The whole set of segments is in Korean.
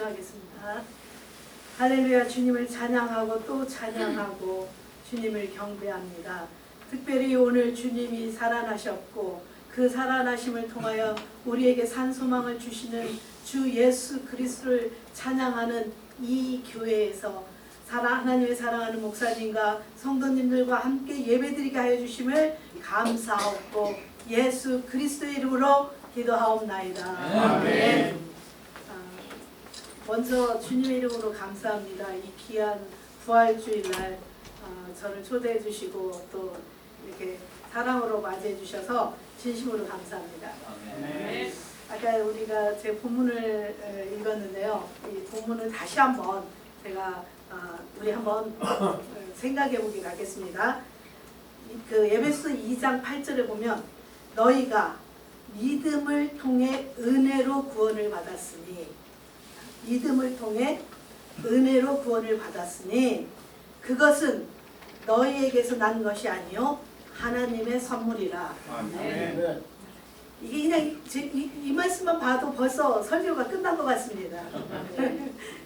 기도하겠습니다. 할렐루야. 주님을 찬양하고 또 찬양하고 주님을 경배합니다. 특별히 오늘 주님이 살아나셨고 그 살아나심을 통하여 우리에게 산소망을 주시는 주 예수 그리스도를 찬양하는 이 교회에서 하나님의 사랑하는 목사님과 성도님들과 함께 예배드리게 하여 주심을 감사하고 예수 그리스도의 이름으로 기도하옵나이다. 아멘. 먼저 주님의 이름으로 감사합니다. 이 귀한 부활주일날 저를 초대해 주시고 또 이렇게 사랑으로 맞이해 주셔서 진심으로 감사합니다. 아멘. 아까 우리가 제 본문을 읽었는데요. 이 본문을 다시 한번 제가 우리 한번 생각해 보기로 하겠습니다. 그 에베소 2장 8절에 보면 너희가 믿음을 통해 은혜로 구원을 받았으니 믿음을 통해 은혜로 구원을 받았으니 그것은 너희에게서 난 것이 아니요 하나님의 선물이라. 아멘. 이게 그냥 이 말씀만 봐도 벌써 설교가 끝난 것 같습니다.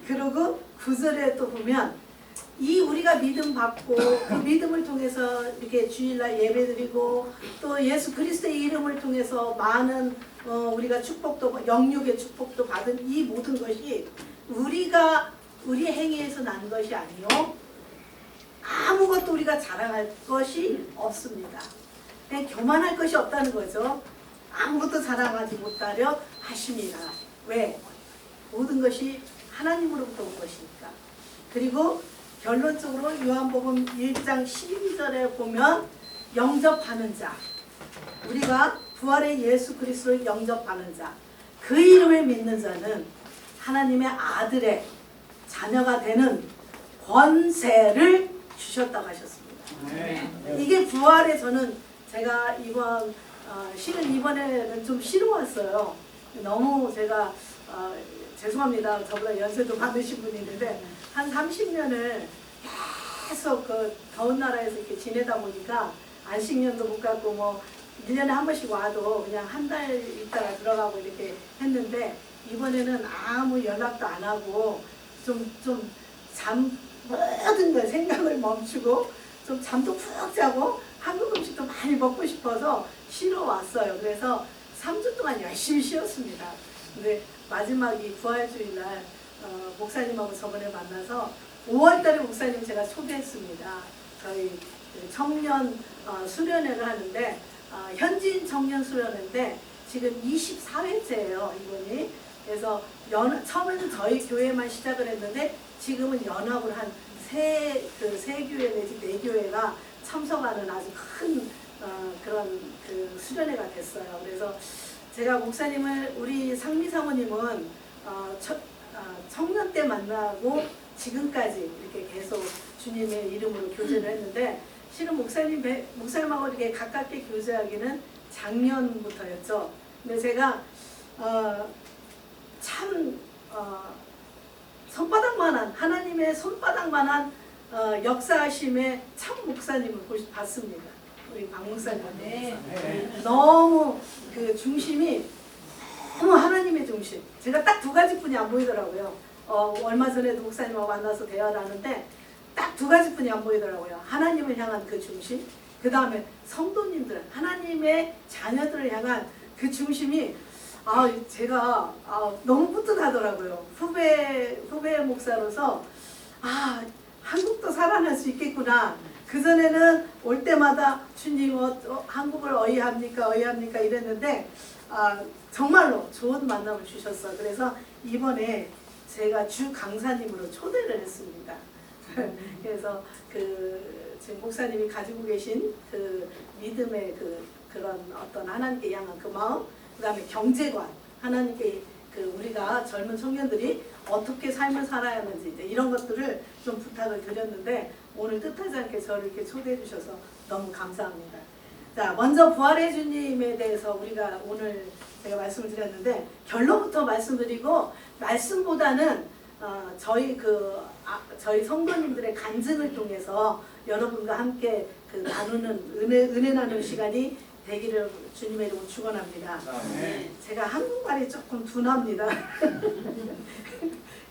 그리고 9절에 또 보면 이 우리가 믿음 받고 그 믿음을 통해서 이렇게 주일날 예배드리고 또 예수 그리스도의 이름을 통해서 많은 우리가 축복도 영육의 축복도 받은 이 모든 것이 우리 행위에서 난 것이 아니요 아무것도 우리가 자랑할 것이 없습니다. 그냥 교만할 것이 없다는 거죠. 아무것도 자랑하지 못하려 하십니다. 왜? 모든 것이 하나님으로부터 온 것이니까. 그리고 결론적으로 요한복음 1장 12절에 보면 영접하는 자, 우리가 부활의 예수 그리스도를 영접하는 자, 그 이름을 믿는 자는 하나님의 아들의 자녀가 되는 권세를 주셨다고 하셨습니다. 이게 부활의 저는 제가 실은 이번에는 좀 쉬러 왔어요. 너무 제가 죄송합니다. 저보다 연세도 많으신 분이 있는데 한 30년을 계속 그 더운 나라에서 이렇게 지내다 보니까 안식년도 못 갖고 뭐 1년에 한 번씩 와도 그냥 한 달 있다가 들어가고 이렇게 했는데 이번에는 아무 연락도 안 하고 모든 걸 생각을 멈추고 좀 잠도 푹 자고 한국 음식도 많이 먹고 싶어서 쉬러 왔어요. 그래서 3주 동안 열심히 쉬었습니다. 근데 마지막 이 부활주일날 목사님하고 저번에 만나서 5월달에 목사님 제가 초대했습니다. 저희 청년 수련회를 하는데 현지인 청년 수련회인데 지금 24회째예요 이번이. 그래서 처음에는 저희 교회만 시작을 했는데 지금은 연합을 한 세 교회 내지 4교회가 참석하는 아주 큰 그런 그 수련회가 됐어요. 그래서 제가 목사님을 우리 상미 사모님은 청년 때 만나고 지금까지 이렇게 계속 주님의 이름으로 교제를 했는데 실은 목사님하고 이렇게 가깝게 교제하기는 작년부터였죠. 근데 제가 참 손바닥만한 하나님의 손바닥만한 역사하심의 참 목사님을 봤습니다. 우리 박 목사님. 너무 그 중심이 너무 하나님의 중심. 제가 딱 2가지뿐이 안 보이더라고요. 얼마 전에도 목사님하고 만나서 대화를 하는데 딱 2가지뿐이 안 보이더라고요. 하나님을 향한 그 중심, 그 다음에 성도님들, 하나님의 자녀들을 향한 그 중심이 제가 너무 뿌듯하더라고요. 후배 목사로서 한국도 살아날 수 있겠구나. 그전에는 올 때마다 주님 한국을 어이합니까 이랬는데 정말로 좋은 만남을 주셨어요. 그래서 이번에 제가 주 강사님으로 초대를 했습니다. 그래서 지금 목사님이 가지고 계신 그 믿음의 그런 어떤 하나님께 향한 그 마음, 그 다음에 경제관, 하나님께 우리가 젊은 청년들이 어떻게 삶을 살아야 하는지 이런 것들을 좀 부탁을 드렸는데 오늘 뜻하지 않게 저를 이렇게 초대해 주셔서 너무 감사합니다. 자, 먼저 부활의 주님에 대해서 우리가 오늘 제가 말씀을 드렸는데 결론부터 말씀드리고 말씀보다는 저희 성도님들의 간증을 통해서 여러분과 함께 나누는 은혜 나누는 시간이 되기를 주님의 이름으로 축원합니다. 제가 한국말이 조금 둔합니다.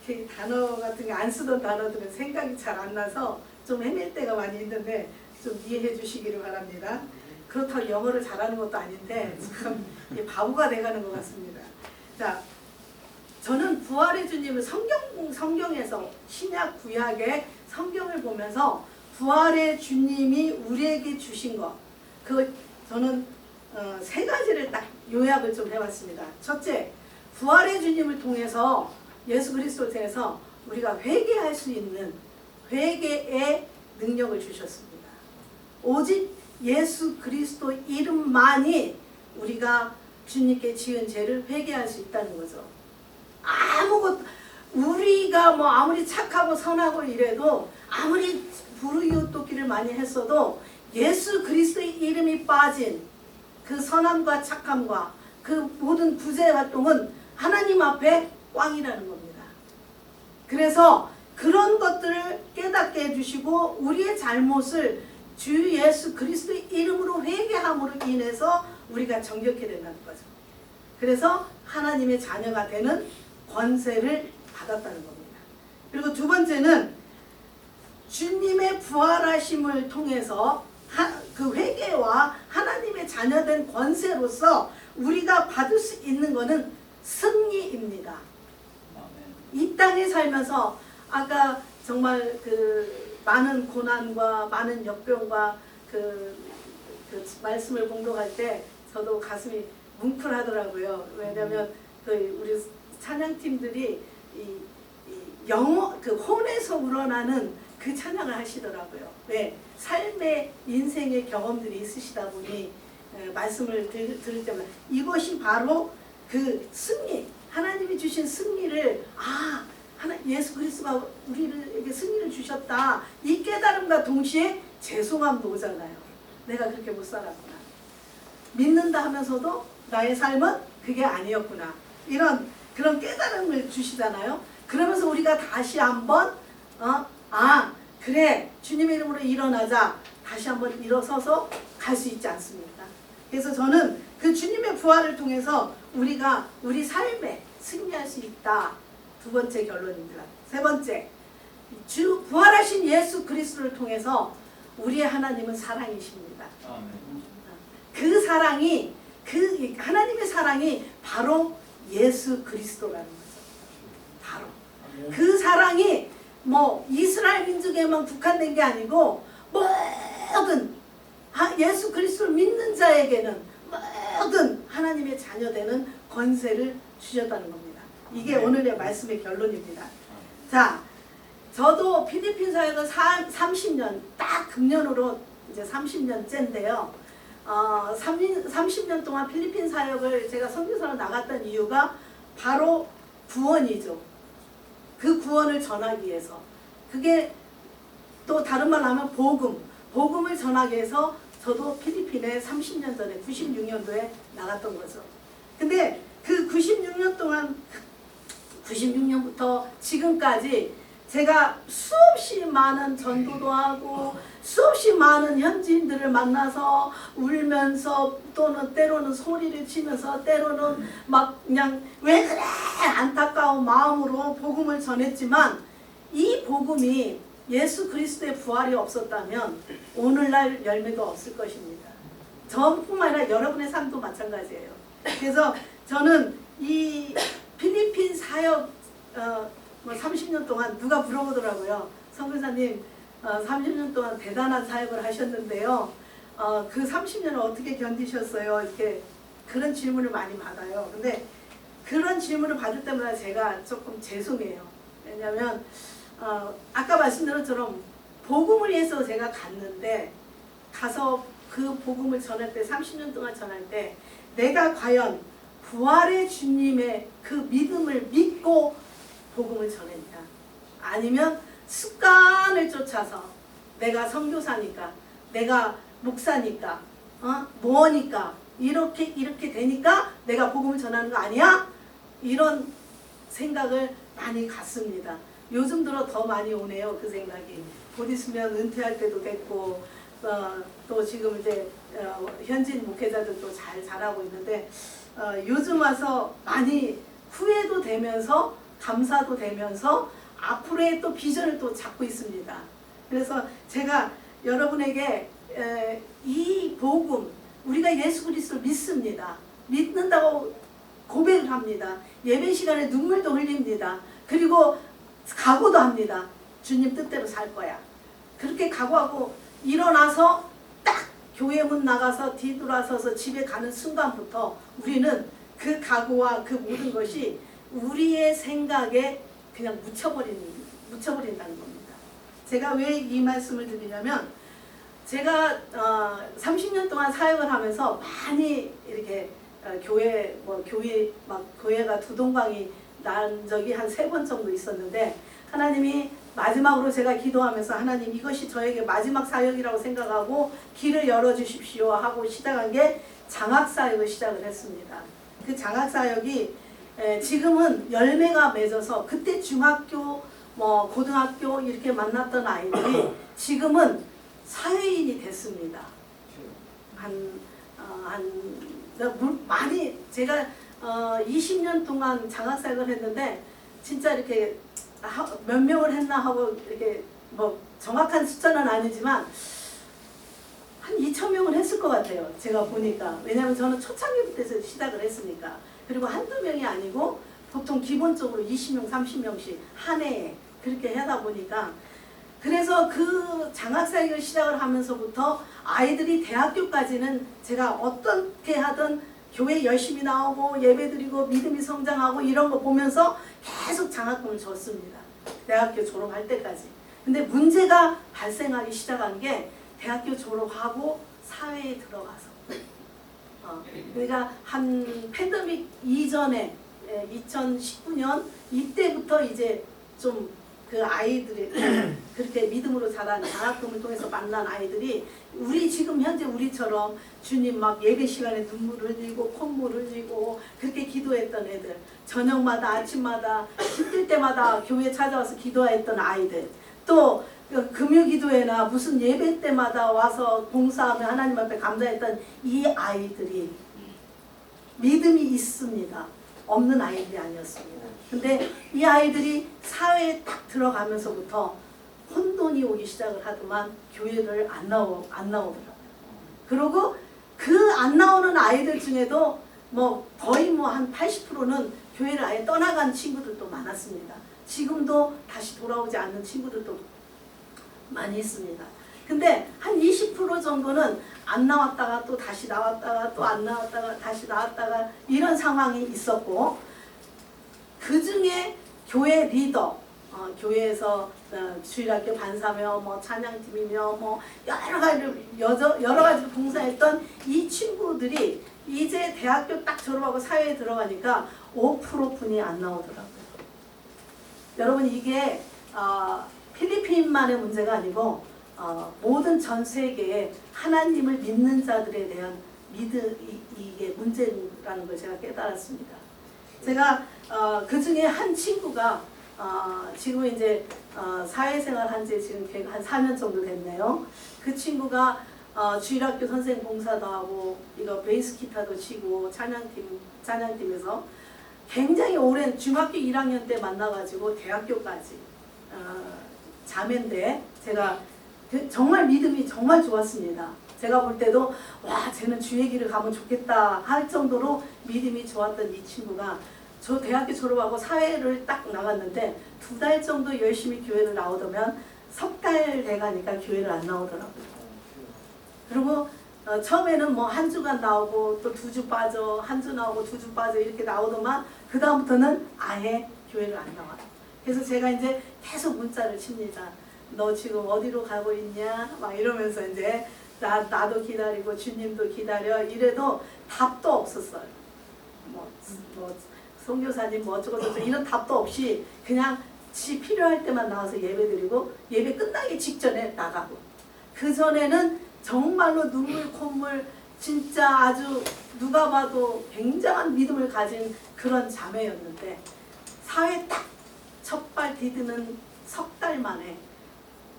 이렇게 단어 같은 게 안 쓰던 단어들은 생각이 잘 안 나서 좀 헤맬 때가 많이 있는데 좀 이해해 주시기를 바랍니다. 그렇다고 영어를 잘하는 것도 아닌데 참 바보가 돼가는 것 같습니다. 자, 저는 부활의 주님을 성경에서 신약 구약의 성경을 보면서 부활의 주님이 우리에게 주신 것, 그 저는 세 가지를 딱 요약을 좀 해봤습니다. 첫째, 부활의 주님을 통해서 예수 그리스도를 통해서 우리가 회개할 수 있는 회개의 능력을 주셨습니다. 오직 예수 그리스도 이름만이 우리가 주님께 지은 죄를 회개할 수 있다는 거죠. 아무것도 우리가 뭐 아무리 착하고 선하고 이래도 아무리 불의웃돕기를 많이 했어도 예수 그리스도의 이름이 빠진 그 선함과 착함과 그 모든 구제 활동은 하나님 앞에 꽝이라는 겁니다. 그래서 그런 것들을 깨닫게 해주시고 우리의 잘못을 주 예수 그리스도의 이름으로 회개함으로 인해서 우리가 정결케 된다는 거죠. 그래서 하나님의 자녀가 되는 권세를 받았다는 겁니다. 그리고 두 번째는 주님의 부활하심을 통해서 그 회개와 하나님의 자녀된 권세로서 우리가 받을 수 있는 것은 승리입니다. 이 땅에 살면서 아까 정말 그 많은 고난과 많은 역병과 그 말씀을 공독할 때 저도 가슴이 뭉클하더라고요. 왜냐하면 그 우리 찬양팀들이 이 영어 그 혼에서 우러나는 그 찬양을 하시더라고요. 왜? 삶의 인생의 경험들이 있으시다 보니 말씀을 들을 때마다 이것이 바로 그 승리, 하나님이 주신 승리를 예수 그리스도가 우리에게 승리를 주셨다. 이 깨달음과 동시에 죄송함도 오잖아요. 내가 그렇게 못 살았구나. 믿는다 하면서도 나의 삶은 그게 아니었구나. 그런 깨달음을 주시잖아요. 그러면서 우리가 다시 한번 그래 주님의 이름으로 일어나자. 다시 한번 일어서서 갈 수 있지 않습니까? 그래서 저는 그 주님의 부활을 통해서 우리가 우리 삶에 승리할 수 있다. 두 번째 결론입니다. 세 번째, 부활하신 예수 그리스도를 통해서 우리의 하나님은 사랑이십니다. 그 사랑이 그 하나님의 사랑이 바로 예수 그리스도라는 거죠. 바로 그 사랑이 뭐 이스라엘 민족에만 국한된 게 아니고 모든 예수 그리스도를 믿는 자에게는 모든 하나님의 자녀되는 권세를 주셨다는 겁니다. 이게 오늘의 말씀의 결론입니다. 자, 저도 필리핀 사역을 30년, 딱 금년으로 이제 30년째인데요. 30년 동안 필리핀 사역을 제가 선교사로 나갔던 이유가 바로 구원이죠. 그 구원을 전하기 위해서. 그게 또 다른 말로 하면 복음을 전하기 위해서 저도 필리핀에 30년 전에 96년도에 나갔던 거죠. 근데 그 96년부터 지금까지 제가 수없이 많은 전도도 하고 수없이 많은 현지인들을 만나서 울면서 또는 때로는 소리를 치면서 때로는 막 그냥 왜 그래 안타까운 마음으로 복음을 전했지만 이 복음이 예수 그리스도의 부활이 없었다면 오늘날 열매가 없을 것입니다. 저뿐만 아니라 여러분의 삶도 마찬가지예요. 그래서 저는 이 필리핀 사역 30년 동안 누가 물어보더라고요. 선교사님 30년 동안 대단한 사역을 하셨는데요. 그 30년을 어떻게 견디셨어요? 이렇게 그런 질문을 많이 받아요. 근데 그런 질문을 받을 때마다 제가 조금 죄송해요. 왜냐하면 아까 말씀드린 것처럼 복음을 위해서 제가 갔는데 가서 그 복음을 전할 때 30년 동안 전할 때 내가 과연 부활의 주님의 그 믿음을 믿고 복음을 전했냐 아니면 습관을 쫓아서 내가 선교사니까 내가 목사니까 뭐니까 이렇게 되니까 내가 복음을 전하는 거 아니야? 이런 생각을 많이 갖습니다. 요즘 들어 더 많이 오네요. 그 생각이. 곧 있으면 은퇴할 때도 됐고 또 지금 이제 현지인 목회자들도 잘 자라고 있는데 요즘 와서 많이 후회도 되면서 감사도 되면서 앞으로의 또 비전을 또 잡고 있습니다. 그래서 제가 여러분에게 이 복음, 우리가 예수 그리스도를 믿습니다. 믿는다고 고백을 합니다. 예배 시간에 눈물도 흘립니다. 그리고 각오도 합니다. 주님 뜻대로 살 거야. 그렇게 각오하고 일어나서 딱 교회 문 나가서 뒤돌아서서 집에 가는 순간부터 우리는 그 각오와 그 모든 것이 우리의 생각에 그냥 묻혀버린다는 겁니다. 제가 왜 이 말씀을 드리냐면, 제가 30년 동안 사역을 하면서 많이 이렇게 교회가 두동강이 난 적이 한 3번 정도 있었는데, 하나님이 마지막으로 제가 기도하면서 하나님 이것이 저에게 마지막 사역이라고 생각하고 길을 열어주십시오 하고 시작한 게 장학사역을 시작을 했습니다. 그 장학사역이 지금은 열매가 맺어서, 그때 중학교 고등학교 이렇게 만났던 아이들이 지금은 사회인이 됐습니다. 많이 제가 20년 동안 장학사역을 했는데 진짜 이렇게 몇 명을 했나 하고 이렇게 정확한 숫자는 아니지만 한 2,000명은 했을 것 같아요. 제가 보니까. 왜냐하면 저는 초창기부터 시작을 했으니까. 그리고 한두 명이 아니고 보통 기본적으로 20명, 30명씩 한 해에 그렇게 하다 보니까, 그래서 그 장학사역을 시작을 하면서부터 아이들이 대학교까지는 제가 어떻게 하든 교회 열심히 나오고 예배드리고 믿음이 성장하고 이런 거 보면서 계속 장학금을 줬습니다. 대학교 졸업할 때까지. 근데 문제가 발생하기 시작한 게 대학교 졸업하고 사회에 들어가서 그러니까 한 팬데믹 이전에 2019년 이때부터 이제 좀 그 아이들이 그렇게 믿음으로 자란 장학금을 통해서 만난 아이들이 지금 현재 우리처럼 주님 막 예배 시간에 눈물 흘리고 콧물 흘리고 그렇게 기도했던 애들, 저녁마다 아침마다 힘들 때마다 교회 찾아와서 기도했던 아이들, 또 금요기도회나 무슨 예배 때마다 와서 봉사하며 하나님 앞에 감사했던 이 아이들이 믿음이 있습니다. 없는 아이들이 아니었습니다. 근데 이 아이들이 사회에 딱 들어가면서부터 혼돈이 오기 시작을 하더만 교회를 안 나오더라고요. 그리고 그 안 나오는 아이들 중에도 거의 한 80%는 교회를 아예 떠나간 친구들도 많았습니다. 지금도 다시 돌아오지 않는 친구들도 많이 있습니다. 근데 한 20% 정도는 안 나왔다가 또 다시 나왔다가 또 안 나왔다가 다시 나왔다가 이런 상황이 있었고, 그 중에 교회 리더, 교회에서 주일학교 반사며 찬양팀이며 여러 가지 봉사했던 이 친구들이 이제 대학교 딱 졸업하고 사회에 들어가니까 5%뿐이 안 나오더라고요. 여러분, 이게 필리핀만의 문제가 아니고 모든 전 세계에 하나님을 믿는 자들에 대한 이게 문제라는 걸 제가 깨달았습니다. 제가 그 중에 한 친구가 지금 이제 사회생활 한 지 지금 한 4년 정도 됐네요. 그 친구가 주일학교 선생 봉사도 하고 이거 베이스 기타도 치고 찬양팀에서 굉장히 오랜 중학교 1학년 때 만나가지고 대학교까지 자매인데, 제가 정말 믿음이 정말 좋았습니다. 제가 볼 때도 와, 쟤는 주의 길을 가면 좋겠다 할 정도로 믿음이 좋았던 이 친구가 저 대학교 졸업하고 사회를 딱 나갔는데 2달 정도 열심히 교회를 나오더면 3달 돼가니까 교회를 안 나오더라고요. 그리고 처음에는 한 주간 나오고 또 2주 빠져, 한 주 나오고 2주 빠져 이렇게 나오더만 그 다음부터는 아예 교회를 안 나와요. 그래서 제가 이제 계속 문자를 칩니다. 너 지금 어디로 가고 있냐? 막 이러면서 이제 나도 기다리고 주님도 기다려 이래도 답도 없었어요. 선교사님 어쩌고 저쩌고 이런 답도 없이 그냥 지 필요할 때만 나와서 예배드리고 예배 끝나기 직전에 나가고, 그 전에는 정말로 눈물 콧물 진짜 아주 누가 봐도 굉장한 믿음을 가진 그런 자매였는데 사회 딱 첫발 디드는 3달 만에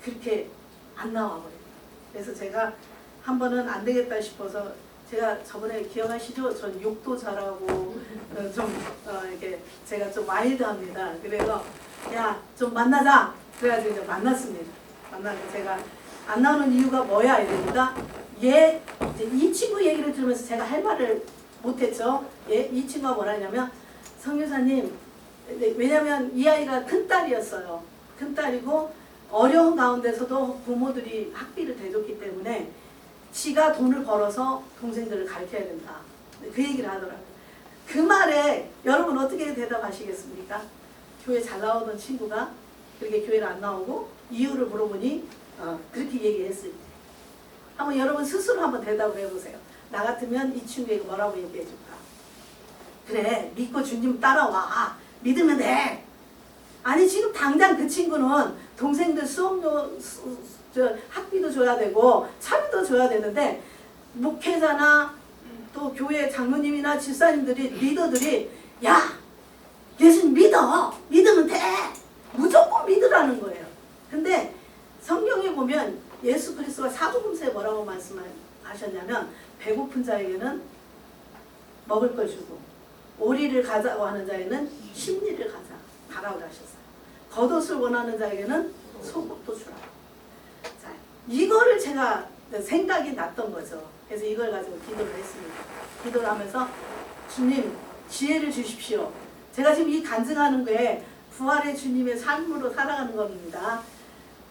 그렇게 안 나와버려요. 그래서 제가 한 번은 안 되겠다 싶어서 제가 저번에 기억하시죠? 전 욕도 잘하고 이렇게 제가 좀 와일드합니다. 그래서 야, 좀 만나자. 그래가지고 이제 만났습니다. 만나서 제가 안 나오는 이유가 뭐야 이러니까 얘 이제 이 친구 얘기를 들으면서 제가 할 말을 못했죠. 이 친구가 뭐라냐면 성교사님, 왜냐면 이 아이가 큰딸이었어요. 큰딸이고 어려운 가운데서도 부모들이 학비를 대줬기 때문에 지가 돈을 벌어서 동생들을 가르쳐야 된다. 그 얘기를 하더라고요. 그 말에 여러분 어떻게 대답하시겠습니까? 교회 잘 나오던 친구가 그렇게 교회를 안 나오고 이유를 물어보니 그렇게 얘기했을 때 한번 여러분 스스로 한번 대답을 해보세요. 나 같으면 이 친구에게 뭐라고 얘기해줄까? 그래, 믿고 주님 따라와. 믿으면 돼. 아니 지금 당장 그 친구는 동생들 수업료 학비도 줘야 되고 차비도 줘야 되는데 목회자나 또 교회 장로님이나 집사님들이 리더들이 야 예수님 믿어. 믿으면 돼. 무조건 믿으라는 거예요. 근데 성경에 보면 예수 그리스도가 사복음서에 뭐라고 말씀하셨냐면 배고픈 자에게는 먹을 걸 주고 오리를 가자고 하는 자에는 심리를 가라고 하셨어요. 겉옷을 원하는 자에게는 속옷도 주라. 자, 이거를 제가 생각이 났던 거죠. 그래서 이걸 가지고 기도를 했습니다. 기도를 하면서 주님 지혜를 주십시오. 제가 지금 이 간증하는 거에 부활의 주님의 삶으로 살아가는 겁니다.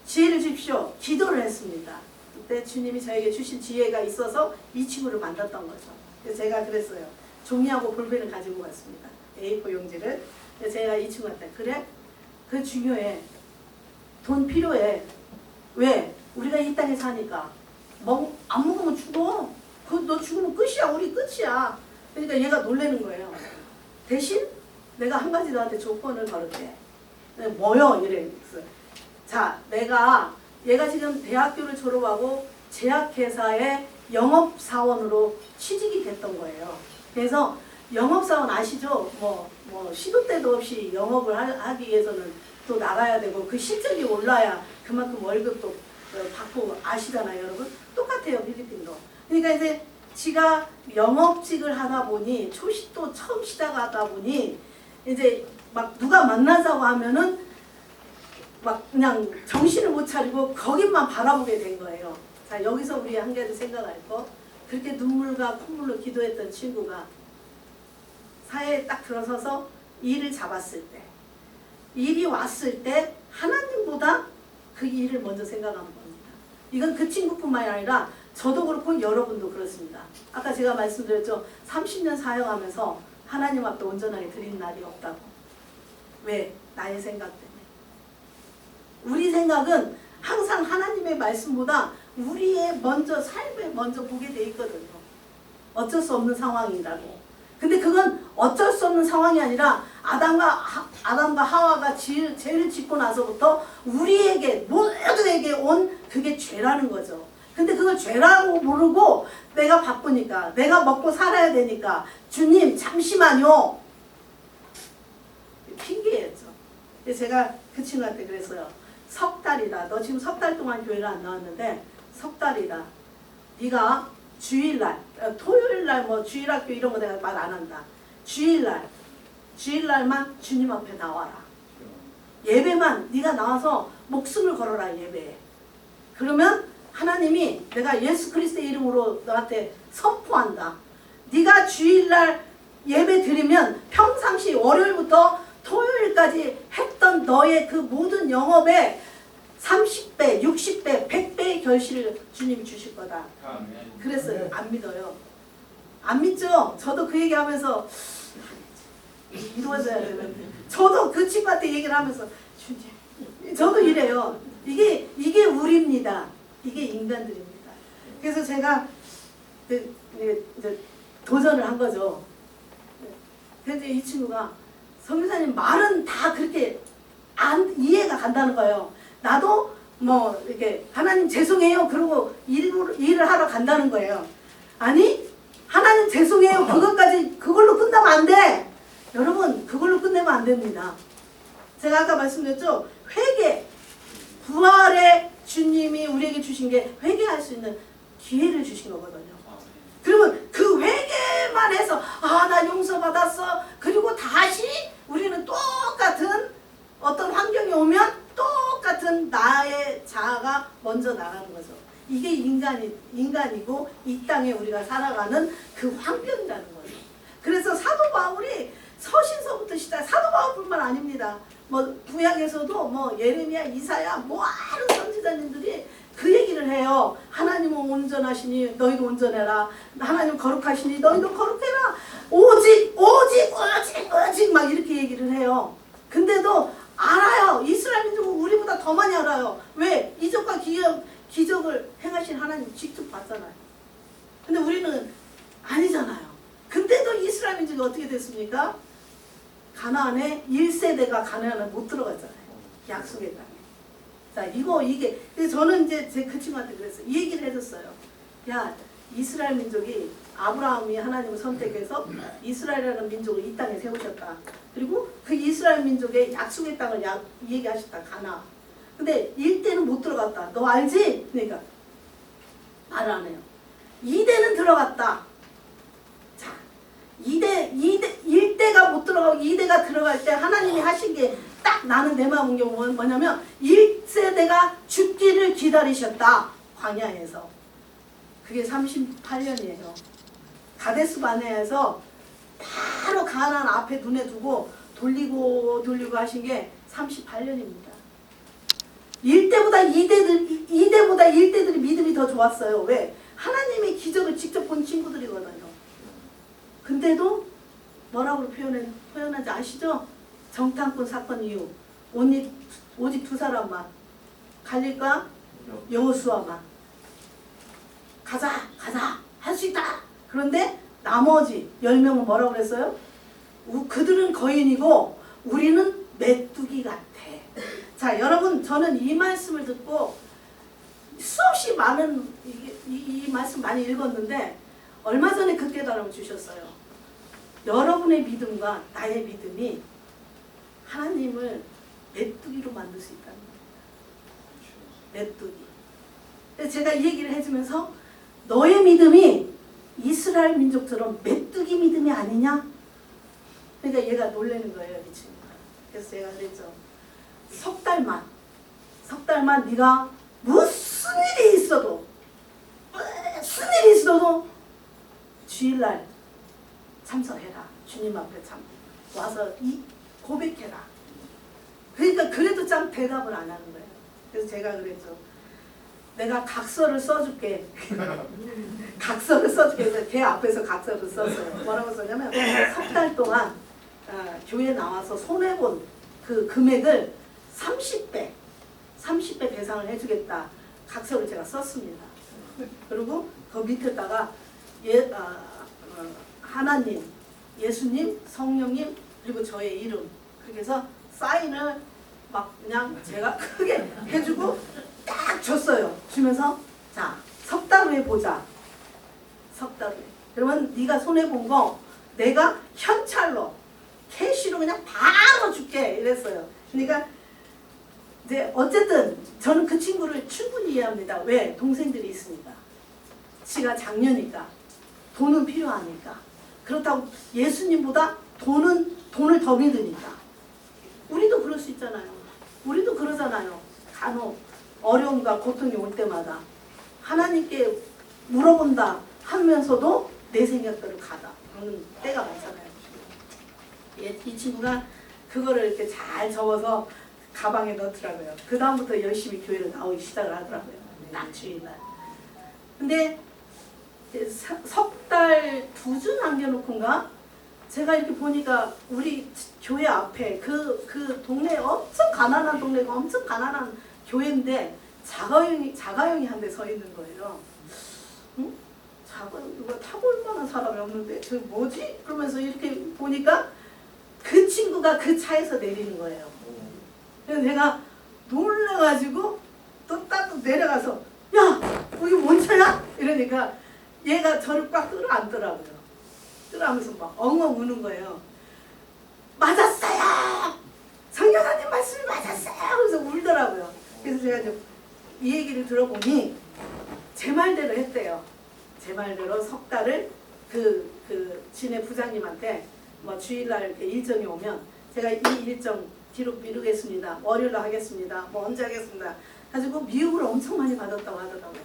지혜를 주십시오. 기도를 했습니다. 그때 주님이 저에게 주신 지혜가 있어서 이 친구를 만났던 거죠. 그래서 제가 그랬어요. 종이하고 볼펜을 가지고 갔습니다. A4 용지를. 제가 이 친구한테 그래? 그 중요해. 돈 필요해. 왜? 우리가 이 땅에 사니까. 안 먹으면 죽어. 너 죽으면 끝이야. 우리 끝이야. 그러니까 얘가 놀라는 거예요. 대신 내가 한 가지 너한테 조건을 걸을게. 뭐요? 이래. 자, 얘가 지금 대학교를 졸업하고 제약회사의 영업사원으로 취직이 됐던 거예요. 그래서 영업사원 아시죠? 뭐 시도 때도 없이 영업을 하기 위해서는 또 나가야 되고 그 실적이 올라야 그만큼 월급도 받고 아시잖아요, 여러분? 똑같아요, 필리핀도. 그러니까 이제 지가 영업직을 하다 보니 초시도 처음 시작하다 보니 이제 막 누가 만나자고 하면은 막 그냥 정신을 못 차리고 거기만 바라보게 된 거예요. 자, 여기서 우리 한 가지 생각할 거. 그렇게 눈물과 콧물로 기도했던 친구가 사회에 딱 들어서서 일을 잡았을 때, 일이 왔을 때 하나님보다 그 일을 먼저 생각하는 겁니다. 이건 그 친구뿐만이 아니라 저도 그렇고 여러분도 그렇습니다. 아까 제가 말씀드렸죠. 30년 사역하면서 하나님 앞에 온전하게 드린 날이 없다고. 왜? 나의 생각 때문에. 우리 생각은 항상 하나님의 말씀보다 우리의 먼저 삶에 먼저 보게 돼 있거든요. 어쩔 수 없는 상황이라고. 근데 그건 어쩔 수 없는 상황이 아니라 아담과 하와가 죄를 짓고 나서부터 우리에게 모두에게 온 그게 죄라는 거죠. 근데 그걸 죄라고 모르고 내가 바쁘니까 내가 먹고 살아야 되니까 주님 잠시만요. 핑계였죠. 제가 그 친구한테 그랬어요. 석 달이다. 너 지금 석 달 동안 교회를 안 나왔는데 석 달이다. 네가 주일날, 토요일날 뭐 주일학교 이런 거 내가 말 안 한다. 주일날만 주님 앞에 나와라. 예배만 네가 나와서 목숨을 걸어라 예배에. 그러면 하나님이 내가 예수 그리스도의 이름으로 너한테 선포한다. 네가 주일날 예배 드리면 평상시 월요일부터 토요일까지 했던 너의 그 모든 영업에 30배, 60배, 100배의 결실을 주님이 주실 거다. 그랬어요. 안 믿어요. 안 믿죠? 저도 그 얘기하면서 이루어져야 되는데 저도 그 친구한테 얘기를 하면서 주님 저도 이래요. 이게 우리입니다. 이게 인간들입니다. 그래서 제가 이제 도전을 한 거죠. 그래서 이 친구가 성교사님 말은 다 그렇게 이해가 간다는 거예요. 나도 뭐 이렇게 하나님 죄송해요 그러고 일을 하러 간다는 거예요. 아니 하나님 죄송해요 그걸로 끝나면 안 돼. 여러분 그걸로 끝내면 안 됩니다. 제가 아까 말씀드렸죠. 회개 부활의 주님이 우리에게 주신 게 회개할 수 있는 기회를 주신 거거든요. 그러면 살아내서 나 용서받았어. 그리고 다시 우리는 똑같은 어떤 환경이 오면 똑같은 나의 자아가 먼저 나가는 거죠. 이게 인간이고 이 땅에 우리가 살아가는 그 환경이라는 거예요. 그래서 사도 바울이 서신서부터 시작, 사도 바울뿐만 아닙니다. 뭐 구약에서도 뭐 예레미야, 이사야, 뭐 많은 선지자님들이 그 얘기를 해요. 하나님은 온전하시니 너희도 온전해라. 하나님 거룩하시니 너희도 거룩해라. 오직 막 이렇게 얘기를 해요. 근데도 알아요. 이스라엘 민족은 우리보다 더 많이 알아요. 왜? 이적과 기적을 행하신 하나님 직접 봤잖아요. 근데 우리는 아니잖아요. 근데도 이스라엘 민족이 어떻게 됐습니까? 가나안에 1세대가 가나안에 못 들어갔잖아요. 약속의 땅에. 자, 이게 저는 이제 그 친구한테 그랬어요. 이 얘기를 해줬어요. 야, 이스라엘 민족이 아브라함이 하나님을 선택해서 이스라엘이라는 민족을 이 땅에 세우셨다. 그리고 그 이스라엘 민족의 약속의 땅을 얘기하셨다. 가나안. 근데 1대는 못 들어갔다. 너 알지? 그러니까 말 안 해요. 2대는 들어갔다. 자, 1대가 못 들어가고 2대가 들어갈 때 하나님이 하신 게 딱 나는 내 마음은 뭐냐면 1세대가 죽기를 기다리셨다. 광야에서. 그게 38년이에요. 가데스 바네아에서 바로 가나안 앞에 눈에 두고 돌리고 하신 게 38년입니다. 2대보다 1대들이 믿음이 더 좋았어요. 왜? 하나님의 기적을 직접 본 친구들이거든요. 근데도 뭐라고 표현하지 아시죠? 정탐꾼 사건 이후 오직 두 사람만, 갈릴과 여호수아만 가자 할 수 있다. 그런데 나머지 10명은 뭐라고 그랬어요? 그들은 거인이고 우리는 메뚜기 같아. 자, 여러분, 저는 이 말씀을 듣고 수없이 많은 이 말씀 많이 읽었는데 얼마 전에 그 깨달음을 주셨어요. 여러분의 믿음과 나의 믿음이 하나님을 메뚜기로 만들 수 있다는 거예요. 메뚜기. 그래서 제가 이 얘기를 해주면서 너의 믿음이 이스라엘 민족처럼 메뚜기 믿음이 아니냐? 그러니까 얘가 놀라는 거예요, 이 친구가. 그래서 제가 그랬죠. 석 달만 네가 무슨 일이 있어도 주일날 참석해라. 주님 앞에 와서 고백해라. 그러니까 그래도 참 대답을 안 하는 거예요. 그래서 제가 그랬죠. 내가 각서를 써줄게. 그래서 걔 앞에서 각서를 썼어요. 뭐라고 썼냐면 석 달 동안 교회 나와서 손해본 그 금액을 30배 배상을 해주겠다. 각서를 제가 썼습니다. 그리고 그 밑에다가 하나님, 예수님, 성령님, 그리고 저의 이름, 그렇게 해서 사인을 막 그냥 제가 크게 해주고 딱 줬어요. 주면서 자, 석 달 후에 보자. 석 달 후에. 그러면 네가 손해본 거 내가 현찰로 캐시로 그냥 바로 줄게 이랬어요. 그러니까 이제 어쨌든 저는 그 친구를 충분히 이해합니다. 왜? 동생들이 있으니까. 지가 장녀니까. 돈은 필요하니까. 그렇다고 예수님보다 돈을 더 믿으니까. 우리도 그럴 수 있잖아요. 우리도 그러잖아요. 간혹 어려움과 고통이 올 때마다 하나님께 물어본다 하면서도 내 생각대로 가다. 그런 때가 많잖아요. 이 친구가 그거를 이렇게 잘 적어서 가방에 넣더라고요. 그 다음부터 열심히 교회를 나오기 시작을 하더라고요. 딱 주일날. 근데 석 달 2주 남겨놓고인가? 제가 이렇게 보니까 우리 교회 앞에 그 동네 엄청 가난한 동네가 엄청 가난한 교회인데 자가용이 한 대 서 있는 거예요. 응? 누가 타고 올 만한 사람이 없는데 저 뭐지? 그러면서 이렇게 보니까 그 친구가 그 차에서 내리는 거예요. 그래서 내가 놀래가지고 또 딱 내려가서 야! 여기 뭔 차야? 이러니까 얘가 저를 꽉 끌어안더라고요. 끌어안면서 막 엉엉 우는 거예요. 맞았어요! 성경사님 말씀이 맞았어요! 그래서 울더라고요. 그래서 제가 이제 이 얘기를 들어보니 제 말대로 했대요. 제 말대로 석 달을 그 진해 부장님한테 뭐 주일날 이렇게 일정이 오면 제가 이 일정 뒤로 미루겠습니다. 월요일로 하겠습니다. 뭐 언제 하겠습니다. 가지고 미움을 엄청 많이 받았다고 하더라고요.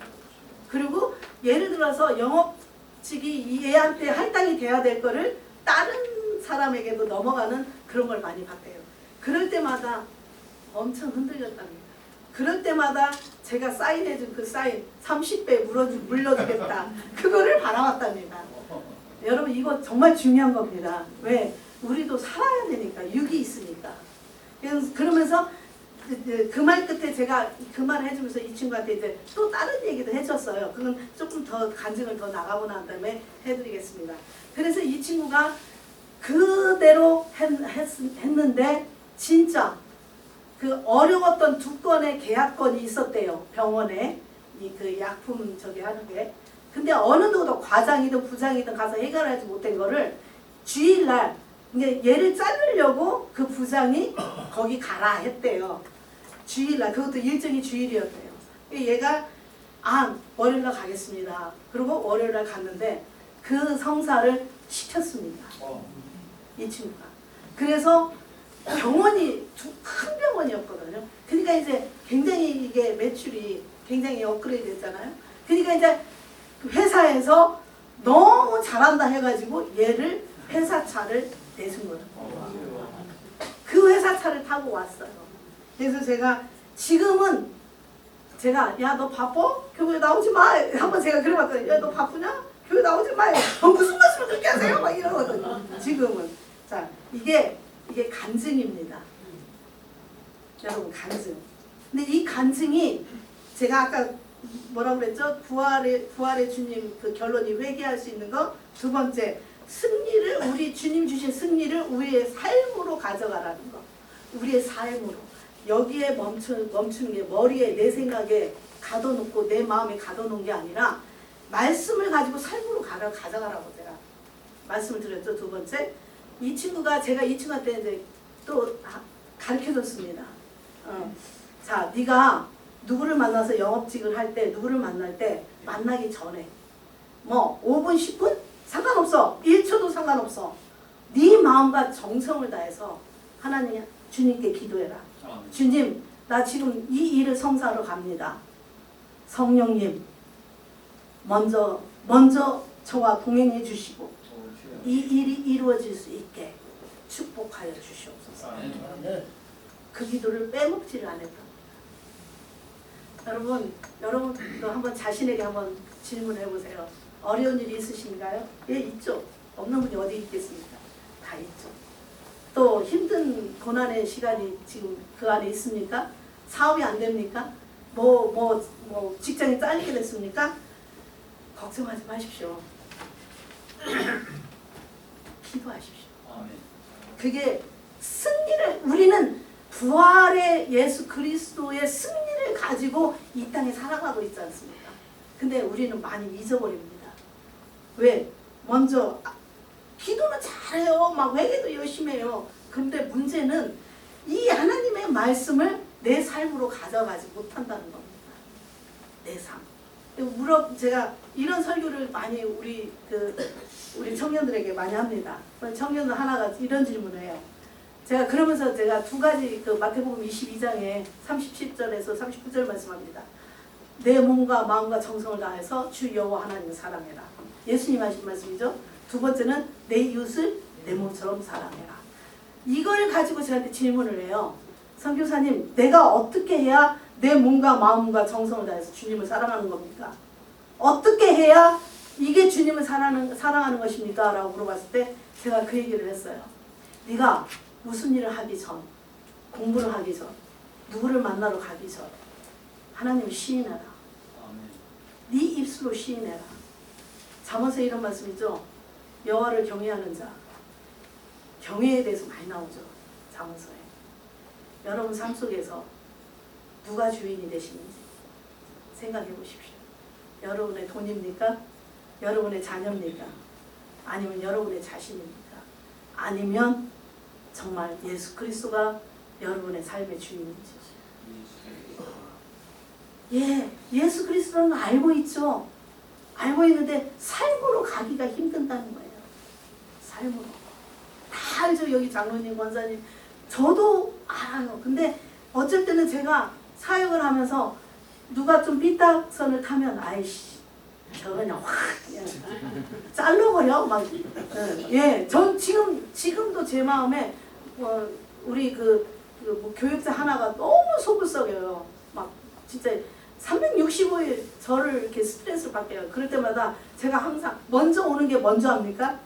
그리고 예를 들어서 영업직이 이 애한테 할당이 돼야 될 거를 다른 사람에게도 넘어가는 그런 걸 많이 봤대요. 그럴 때마다 엄청 흔들렸답니다. 그럴 때마다 제가 사인해준 그 사인 30배 물려주겠다. 그거를 바라봤답니다. 여러분 이거 정말 중요한 겁니다. 왜? 우리도 살아야 되니까. 육이 있으니까. 그러면서 그 말 끝에 제가 그 말을 해주면서 이 친구한테 이제 또 다른 얘기도 해줬어요. 그건 조금 더 간증을 더 나가고 난 다음에 해드리겠습니다. 그래서 이 친구가 그대로 했는데 진짜 그 어려웠던 2건의 계약건이 있었대요. 병원에 이 그 약품 저기 하는 게. 근데 어느 누구도 과장이든 부장이든 가서 해결하지 못한 거를 주일날 얘를 자르려고 그 부장이 거기 가라 했대요. 주일날. 그것도 일정이 주일이었대요. 얘가 월요일날 가겠습니다. 그리고 월요일날 갔는데 그 성사를 시켰습니다. 이 친구가. 그래서 병원이 큰 병원이었거든요. 그러니까 이제 굉장히 이게 매출이 굉장히 업그레이드 됐잖아요. 그러니까 이제 회사에서 너무 잘한다 해가지고 얘를 회사 차를 내준 거예요. 그 회사 차를 타고 왔어요. 그래서 제가 지금은 제가 야 너 바빠? 교회 나오지 마. 한번 제가 그래봤거든요. 야 너 바쁘냐? 교회 나오지 마. 무슨 말씀을 그렇게 하세요? 막 이러거든요. 지금은. 자 이게 간증입니다. 여러분 간증. 근데 이 간증이 제가 아까 뭐라고 그랬죠? 부활의 주님 그 결론이 회개할 수 있는 거. 두 번째 승리를 우리 주님 주신 승리를 우리의 삶으로 가져가라는 거. 우리의 삶으로. 여기에 멈추는 게 머리에 내 생각에 가둬놓고 내 마음에 가둬놓은 게 아니라 말씀을 가지고 삶으로 가져가라고 제가 말씀을 드렸죠. 두 번째 이 친구가 제가 이 친구한테 이제 또 가르쳐줬습니다. 자, 네가 누구를 만나서 영업직을 할 때 누구를 만날 때 만나기 전에 뭐 5분 10분 상관없어. 1초도 상관없어. 네 마음과 정성을 다해서 하나님 주님께 기도해라. 주님 나 지금 이 일을 성사하러 갑니다. 성령님 먼저 저와 동행해 주시고 이 일이 이루어질 수 있게 축복하여 주시옵소서. 그 기도를 빼먹지를 않았답니다. 여러분도 한번 자신에게 한번 질문해 보세요. 어려운 일이 있으신가요? 예, 있죠. 없는 분이 어디 있겠습니까? 다 있죠. 또 힘든 고난의 시간이 지금 그 안에 있습니까? 사업이 안 됩니까? 뭐 직장이 잘리게 됐습니까? 걱정하지 마십시오. 기도하십시오. 그게 승리를 우리는 부활의 예수 그리스도의 승리를 가지고 이 땅에 살아가고 있지 않습니까? 근데 우리는 많이 잊어버립니다. 왜? 먼저 기도는 잘해요. 막 회개도 열심히 해요. 근데 문제는 이 하나님의 말씀을 내 삶으로 가져가지 못한다는 겁니다. 내 삶. 제가 이런 설교를 많이 우리 청년들에게 많이 합니다. 청년들 하나가 이런 질문을 해요. 제가 그러면서 제가 두 가지 그 마태복음 22장에 37절에서 39절 말씀합니다. 내 몸과 마음과 정성을 다해서 주 여호와 하나님을 사랑해라. 예수님 하신 말씀이죠. 두 번째는 내 이웃을 내 몸처럼 사랑해라. 이걸 가지고 저한테 질문을 해요. 선교사님, 내가 어떻게 해야 내 몸과 마음과 정성을 다해서 주님을 사랑하는 겁니까? 어떻게 해야 이게 주님을 사랑하는 것입니까? 라고 물어봤을 때 제가 그 얘기를 했어요. 네가 무슨 일을 하기 전, 공부를 하기 전, 누구를 만나러 가기 전 하나님을 시인해라. 네 입술로 시인해라. 잠언서에 이런 말씀이죠. 여호와를 경외하는 자. 경외에 대해서 많이 나오죠. 잠언서에. 여러분 삶 속에서 누가 주인이 되시는지 생각해 보십시오. 여러분의 돈입니까? 여러분의 자녀입니까? 아니면 여러분의 자신입니까? 아니면 정말 예수 그리스도가 여러분의 삶의 주인인지. 예, 예수 그리스도는 알고 있죠. 알고 있는데 삶으로 가기가 힘든다는 거예요. 삶으로. 다 알죠. 여기 장로님, 권사님. 저도 알아요. 근데 어쩔 때는 제가 사역을 하면서 누가 좀 삐딱선을 타면 아이씨 저 그냥 확 잘라버려 막. 예, 전 지금도 제 마음에 우리 뭐 교육자 하나가 너무 속을 썩여요. 막 진짜 365일 저를 이렇게 스트레스를 받게 해요. 그럴 때마다 제가 항상 먼저 오는 게 먼저 합니까?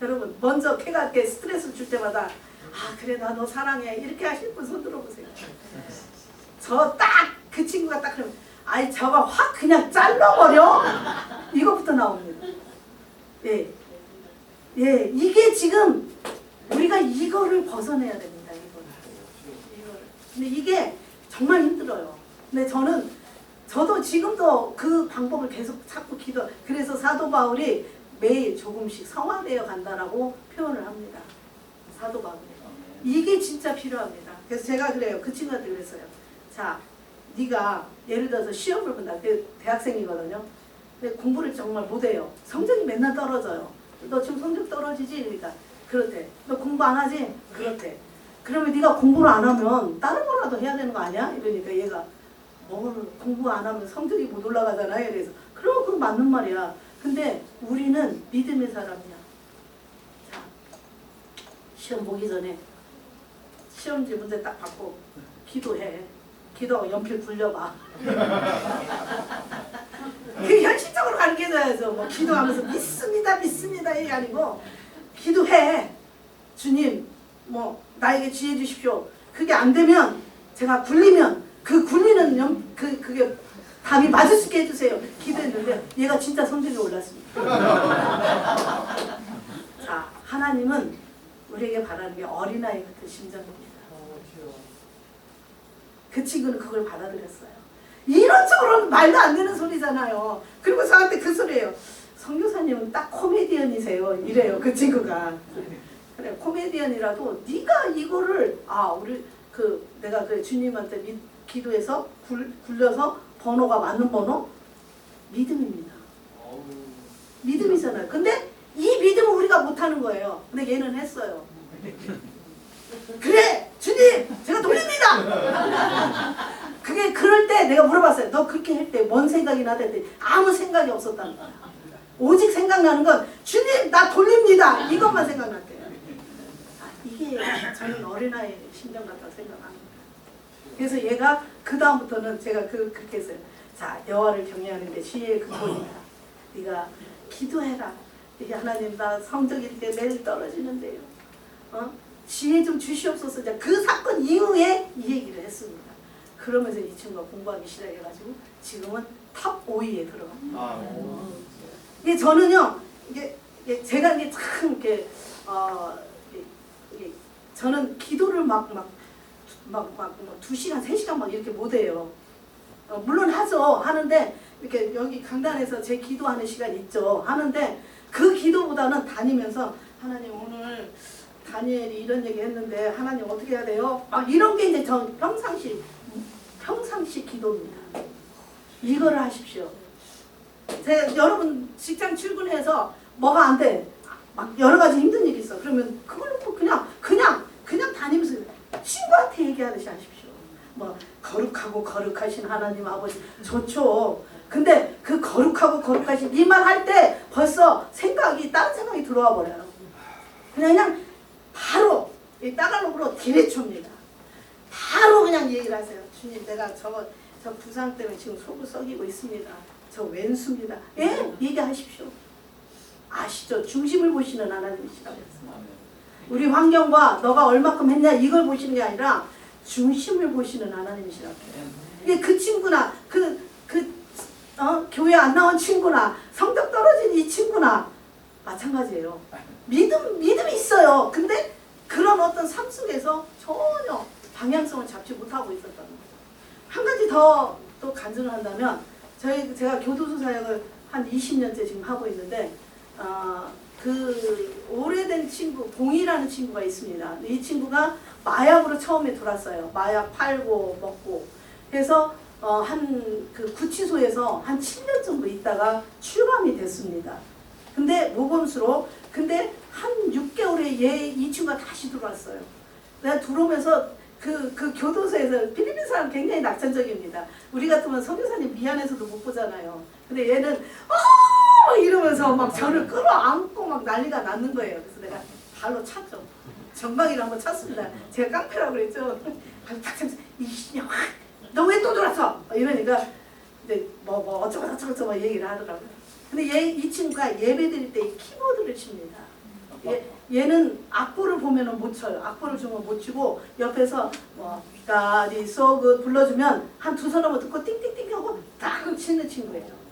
여러분 먼저 걔가 이렇게 스트레스 줄 때마다 아 그래 나 너 사랑해 이렇게 하실 분 손 들어보세요. 저 딱 그 친구가 딱 그러면 아이 저거 확 그냥 잘라버려 이거부터 나옵니다. 예, 예, 이게 지금 우리가 이거를 벗어내야 됩니다. 이거를. 근데 이게 정말 힘들어요. 근데 저도 지금도 그 방법을 계속 찾고 그래서 사도 바울이 매일 조금씩 성화되어 간다라고 표현을 합니다. 사도 바울이. 이게 진짜 필요합니다. 그래서 제가 그래요. 그 친구한테 그랬어요. 자, 네가 예를 들어서 시험을 본다. 대학생이거든요. 근데 공부를 정말 못해요. 성적이 맨날 떨어져요. 너 지금 성적 떨어지지? 그러니까 그렇대. 너 공부 안 하지? 그렇대. 그러면 네가 공부를 안 하면 다른 거라도 해야 되는 거 아니야? 이러니까 얘가 공부 안 하면 성적이 못 올라가잖아요. 그래서 그건 맞는 말이야. 근데 우리는 믿음의 사람이야. 자, 시험 보기 전에 시험지 문제 딱 받고 기도해. 기도하고 연필 굴려봐. 그 현실적으로 가르쳐줘야죠. 뭐 기도하면서 믿습니다 이게 아니고 기도해. 주님 뭐 나에게 지혜 주십시오. 그게 안 되면 제가 굴리면 그 굴리는 그게 답이 맞을 수 있게 해주세요. 기도했는데 얘가 진짜 성적이 올랐습니다. 자, 하나님은 우리에게 바라는 게 어린아이 같은 심정입니다. 그 친구는 그걸 받아들였어요. 이런 쪽으로는 말도 안 되는 소리잖아요. 그리고 저한테 그 소리예요. 선교사님은 딱 코미디언이세요. 이래요. 그 친구가. 그래 코미디언이라도 네가 이거를 내가 그 주님한테 기도해서 굴려서 번호가 맞는 번호 믿음입니다. 믿음이잖아요. 근데 이 믿음을 우리가 못하는 거예요. 근데 얘는 했어요. 그래 주님 제가 돌립니다. 그게 그럴 때 내가 물어봤어요. 너 그렇게 할 때 뭔 생각이 나대? 아무 생각이 없었다는 거야. 오직 생각나는 건 주님 나 돌립니다. 이것만 생각났대요. 이게 저는 어린아이 심정 같다고 생각합니다. 그래서 얘가 그 다음부터는 제가 그렇게 했어요. 자, 여호와를 경외하는데 지혜의 근본이다. 네가 기도해라. 이게 하나님 나 성적이 이렇게 매일 떨어지는데요. 지혜 좀 주시옵소서. 그 사건 이후에 이 얘기를 했습니다. 그러면서 이 친구가 공부하기 시작해가지고 지금은 탑 5위에 들어갑니다. 이게 저는요, 이게 제가 이게 참 이렇게 저는 기도를 막 2시간, 3시간 막 이렇게 못해요. 물론 하는데 이렇게 여기 강단에서 제 기도하는 시간 있죠. 하는데 그 기도보다는 다니면서 하나님 오늘 다니엘이 이런 얘기 했는데 하나님 어떻게 해야 돼요? 막 이런 게 이제 전 평상시 기도입니다. 이거를 하십시오. 여러분 직장 출근해서 뭐가 안 돼. 막 여러 가지 힘든 일이 있어. 그러면 그걸 그냥 다니면서 친구한테 얘기하듯이 하십시오. 뭐 거룩하고 거룩하신 하나님 아버지 좋죠. 근데 그 거룩하고 거룩하신 이 말 할 때 벌써 다른 생각이 들어와 버려요. 그냥 바로 이 따갈로그로 디레초입니다. 바로 그냥 얘기를 하세요. 주님 내가 저 부상 때문에 지금 속을 썩이고 있습니다. 저 왼수입니다. 예? 얘기하십시오. 아시죠? 중심을 보시는 하나님이시라고 했습니다. 우리 환경과 너가 얼마큼 했냐 이걸 보시는 게 아니라 중심을 보시는 하나님이시라고 해요. 이게 그 친구나 교회 안 나온 친구나 성적 떨어진 이 친구나 마찬가지예요. 믿음이 있어요. 근데 그런 어떤 삶 속에서 전혀 방향성을 잡지 못하고 있었다는 거죠. 한 가지 더 또 간증을 한다면 제가 교도소 사역을 한 20년째 지금 하고 있는데 그 오래된 친구 봉이라는 친구가 있습니다. 이 친구가 마약으로 처음에 들어왔어요. 마약 팔고 먹고 그래서 한 그 구치소에서 한 7년 정도 있다가 출감이 됐습니다. 근데 모범수로 근데 한 6개월에 이 친구가 다시 들어왔어요. 내가 들어오면서 그 교도소에서 필리핀 사람 굉장히 낙천적입니다. 우리 같으면 선교사님 미안해서도 못 보잖아요. 근데 얘는 막 이러면서 막 저를 끌어안고 막 난리가 났는 거예요. 그래서 내가 발로 찼죠. 전방위를 한번 찼습니다. 제가 깡패라고 그랬죠. 딱 찼어. 너 왜 또 들어왔어? 이러니까 이제 뭐 어쩌고 얘기를 하더라고요. 근데 이 친구가 예배 드릴 때 키보드를 칩니다. 얘는 악보를 보면은 못 쳐요. 악보를 주면 못 치고 옆에서 뭐 God is so good 불러주면 한 두 사람을 듣고 띵띵띵 하고 딱 치는 친구예요.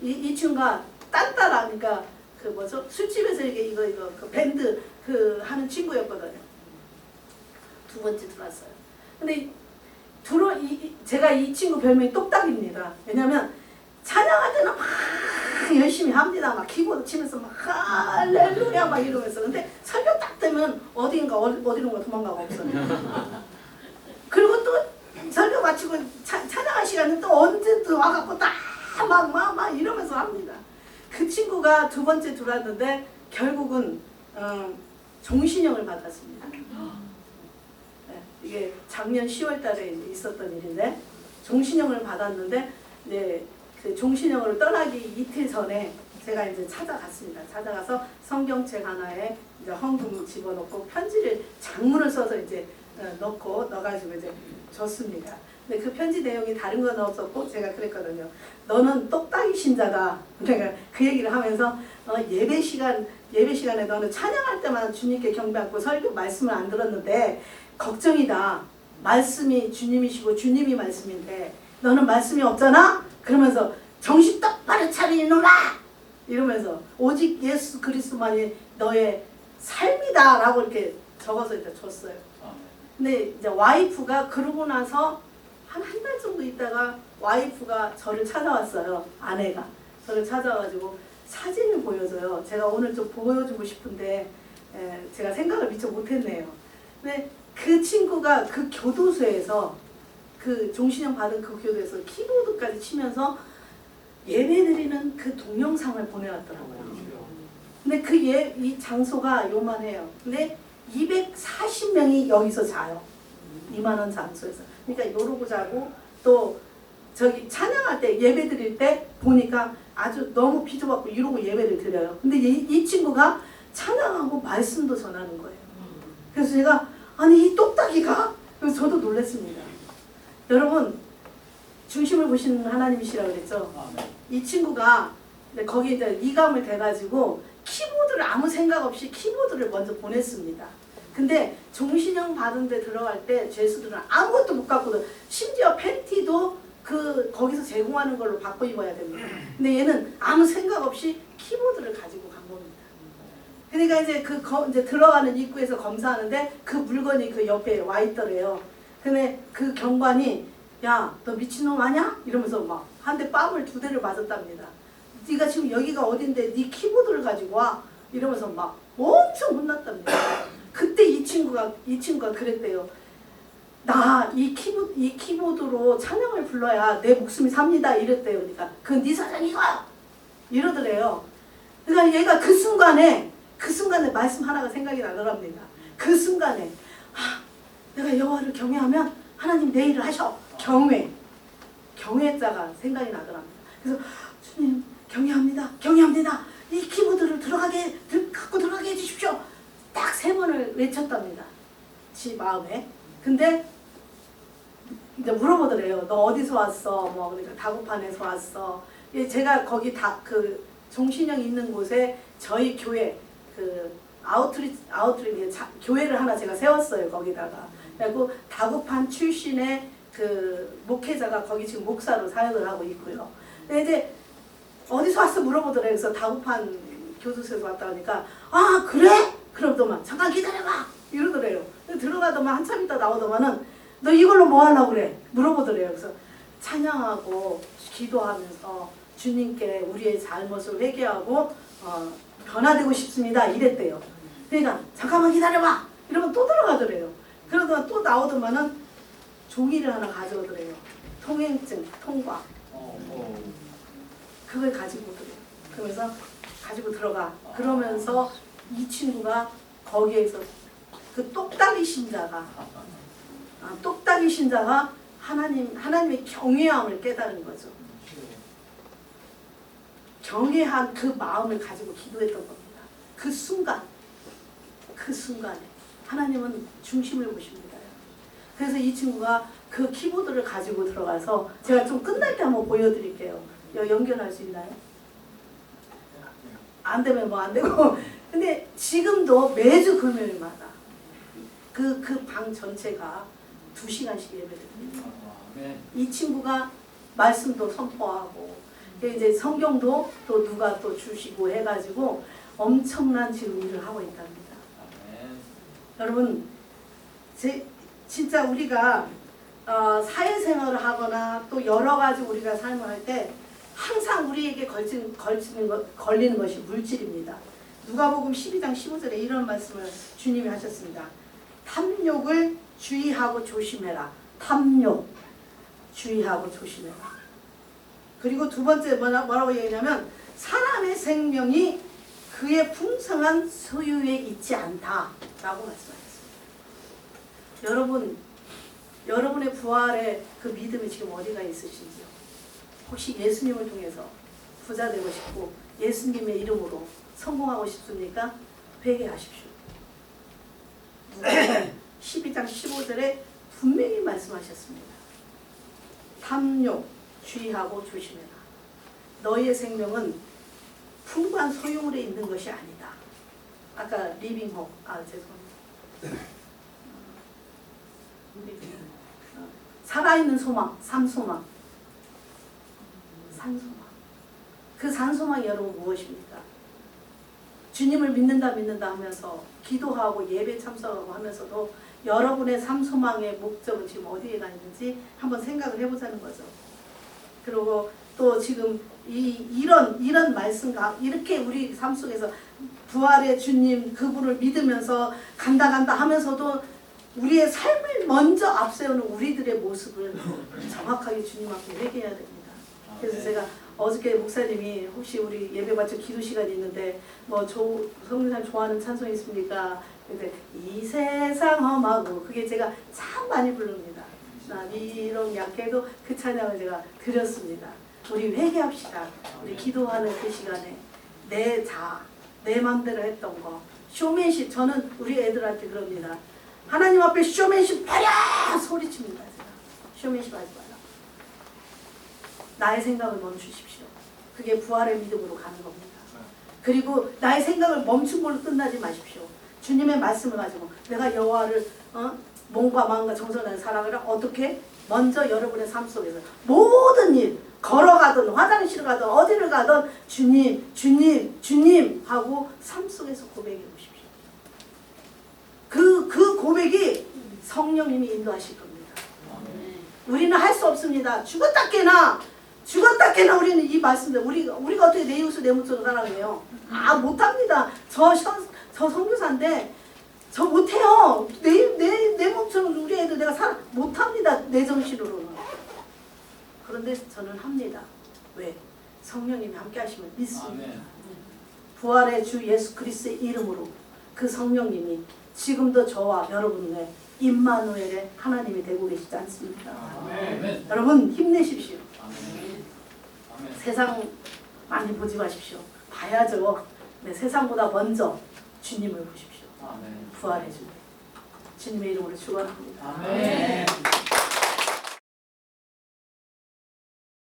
이 친구가 딴따라 그러니까 그 뭐죠? 술집에서 이거 그 밴드 그 하는 친구였거든요. 두 번째 들어왔어요. 근데 제가 이 친구 별명이 똑딱입니다. 왜냐면 찬양할 때는 막 열심히 합니다. 막 키보드 치면서 막 할렐루야 막 이러면서. 근데 설교 딱 되면 어디론가 도망가고 없어요. 그리고 또 설교 마치고 찬양할 시간은 또 언제 또 와갖고 딱 막 이러면서 합니다. 그 친구가 두 번째 들어왔는데 결국은 종신형을 받았습니다. 네, 이게 작년 10월 달에 있었던 일인데 종신형을 받았는데 이제 그 종신형으로 떠나기 이틀 전에 제가 이제 찾아갔습니다. 찾아가서 성경책 하나에 이제 헌금 집어넣고 편지를 장문을 써서 이제 넣어가지고 이제 줬습니다. 근데 그 편지 내용이 다른 건 없었고 제가 그랬거든요. 너는 똑딱이 신자다. 내가 그 얘기를 하면서 예배 시간에 너는 찬양할 때마다 주님께 경배하고 설교 말씀을 안 들었는데 걱정이다. 말씀이 주님이시고 주님이 말씀인데 너는 말씀이 없잖아? 그러면서 정신 똑바로 차리 이놈아! 이러면서 오직 예수 그리스도만이 너의 삶이다 라고 이렇게 적어서 이렇게 줬어요. 근데 이제 와이프가 그러고 나서 한 달 정도 있다가 와이프가 저를 찾아왔어요. 아내가 저를 찾아와가지고 사진을 보여줘요. 제가 오늘 좀 보여주고 싶은데 제가 생각을 미처 못했네요. 근데 그 친구가 그 교도소에서 그 종신형 받은 그 교도에서 키보드까지 치면서 예배드리는 그 동영상을 보내왔더라고요. 근데 이 장소가 요만해요. 근데 240명이 여기서 자요. 이만한 장소에서. 그러니까 요러고 자고 또 저기 찬양할 때 예배드릴 때 보니까 아주 너무 비좁았고 이러고 예배를 드려요. 근데 이 친구가 찬양하고 말씀도 전하는 거예요. 그래서 제가 아니 이 똑딱이가? 그래서 저도 놀랐습니다. 여러분 중심을 보시는 하나님이시라고 그랬죠. 이 친구가 거기 이제 이감을 대가지고 키보드를 아무 생각 없이 키보드를 먼저 보냈습니다. 근데 종신형 받은 데 들어갈 때 죄수들은 아무것도 못 갖고 심지어 팬티도 거기서 제공하는 걸로 바꿔 입어야 됩니다. 근데 얘는 아무 생각 없이 키보드를 가지고 간 겁니다. 그러니까 이제 이제 들어가는 입구에서 검사하는데 그 물건이 그 옆에 와 있더래요. 근데 그 경관이 야, 너 미친놈 아냐? 이러면서 막 한 대 뺨을 2대를 맞았답니다. 네가 지금 여기가 어딘데 네 키보드를 가지고 와? 이러면서 막 엄청 혼났답니다. 그때 이 친구가 그랬대요. 나 이 키보드로 찬양을 불러야 내 목숨이 삽니다. 이랬대요. 그러니까 그건 네 사정이가 이러더래요. 그러니까 얘가 그 순간에 말씀 하나가 생각이 나더랍니다. 그 순간에 내가 여호와를 경외하면 하나님 내 일을 하셔. 경외자가 생각이 나더랍니다. 그래서 주님 경외합니다. 이 키보드를 갖고 들어가게 해주십시오. 딱 3번을 외쳤답니다. 지 마음에. 근데 이제 물어보더래요. 너 어디서 왔어? 뭐 그러니까 다구판에서 왔어. 제가 거기 그 종신형 있는 곳에 저희 교회 그 아웃리치 교회를 하나 제가 세웠어요. 거기다가. 그리고 다구판 출신의 그 목회자가 거기 지금 목사로 사역을 하고 있고요. 근데 이제 어디서 왔어 물어보더래요. 그래서 다구판 교도소에서 왔다 하니까 그래? 그러더만 잠깐 기다려봐 이러더래요. 들어가더만 한참 있다 나오더만은 너 이걸로 뭐 하려고 그래? 물어보더래요. 그래서 찬양하고 기도하면서 주님께 우리의 잘못을 회개하고 변화되고 싶습니다 이랬대요. 그러니까 잠깐만 기다려봐 이러면 또 들어가더래요. 그러다가 또 나오더만은 종이를 하나 가져오더래요. 통행증, 통과. 그걸 가지고 들어. 그러면서 가지고 들어가. 그러면서 이 친구가 거기에서 그 똑딱이 신자가 하나님의 경외함을 깨달은 거죠. 경외한 그 마음을 가지고 기도했던 겁니다. 그 순간에 하나님은 중심을 보십니다. 그래서 이 친구가 그 키보드를 가지고 들어가서 제가 좀 끝날 때 한번 보여드릴게요. 연결할 수 있나요? 안 되면 뭐 안 되고. 근데 지금도 매주 금요일마다 그 방 전체가 2시간씩 예배드립니다. 이 친구가 말씀도 선포하고 이제 성경도 또 누가 또 주시고 해가지고 엄청난 지금 일을 하고 있답니다. 여러분 진짜 우리가 사회생활을 하거나 또 여러 가지 우리가 삶을 할 때 항상 우리에게 걸리는 것이 물질입니다. 누가복음 12장 15절에 이런 말씀을 주님이 하셨습니다. 탐욕을 주의하고 조심해라. 탐욕 주의하고 조심해라. 그리고 두 번째 뭐라고 얘기하냐면 사람의 생명이 그의 풍성한 소유에 있지 않다라고 말씀하셨습니다. 여러분의 부활의 그 믿음이 지금 어디가 있으신지요? 혹시 예수님을 통해서 부자 되고 싶고 예수님의 이름으로 성공하고 싶습니까? 회개하십시오. 12장 15절에 분명히 말씀하셨습니다. 탐욕 주의하고 조심해라. 너희의 생명은 풍부한 소유물에 있는 것이 아니다. 아까 리빙홈 죄송합니다. 살아있는 소망, 산소망. 그 산소망이 여러분 무엇입니까? 주님을 믿는다 하면서 기도하고 예배 참석하고 하면서도 여러분의 삶소망의 목적은 지금 어디에 가 있는지 한번 생각을 해보자는 거죠. 그리고 또 지금 이런 말씀과 이렇게 우리 삶 속에서 부활의 주님 그분을 믿으면서 간다 하면서도 우리의 삶을 먼저 앞세우는 우리들의 모습을 정확하게 주님 앞에 회개해야 됩니다. 그래서 제가 어저께 목사님이 혹시 우리 예배 마쳐 기도 시간이 있는데 뭐 성령님 좋아하는 찬송이 있습니까? 근데 이 세상 험하고 그게 제가 참 많이 부릅니다. 나 비록 약해도 그 찬양을 제가 드렸습니다. 우리 회개합시다. 우리 기도하는 그 시간에 내 맘대로 했던 거 쇼맨십 저는 우리 애들한테 그럽니다. 하나님 앞에 쇼맨십 하랴 소리칩니다. 제가 쇼맨십 하지 말라. 나의 생각을 멈추십시오. 그게 부활의 믿음으로 가는 겁니다. 그리고 나의 생각을 멈춘 걸로 끝나지 마십시오. 주님의 말씀을 가지고 내가 여호와를 몸과 마음과 정성을 다해 사랑하라. 어떻게? 먼저 여러분의 삶 속에서 모든 일 걸어가든 화장실을 가든 어디를 가든 주님 하고 삶 속에서 고백해 보십시오. 그 고백이 성령님이 인도하실 겁니다. 우리는 할 수 없습니다. 죽었다 깨나 우리는 이 말씀들 우리가 어떻게 내 이웃을 내 몸처럼 사랑해요? 못합니다. 저 선교사인데 저 못해요. 내 몸처럼 우리 애들 내가 사랑 못합니다. 내 정신으로는. 그런데 저는 합니다. 왜? 성령님이 함께 하시면 믿습니다. 부활의 주 예수 그리스도의 이름으로 그 성령님이 지금도 저와 여러분의 임마누엘의 하나님이 되고 계시지 않습니까? 아멘. 여러분 힘내십시오. 아멘. 세상 많이 보지 마십시오. 봐야죠. 네, 세상보다 먼저 주님을 보십시오. 아멘. 부활해 주님. 주님의 이름으로 축원합니다. 아멘.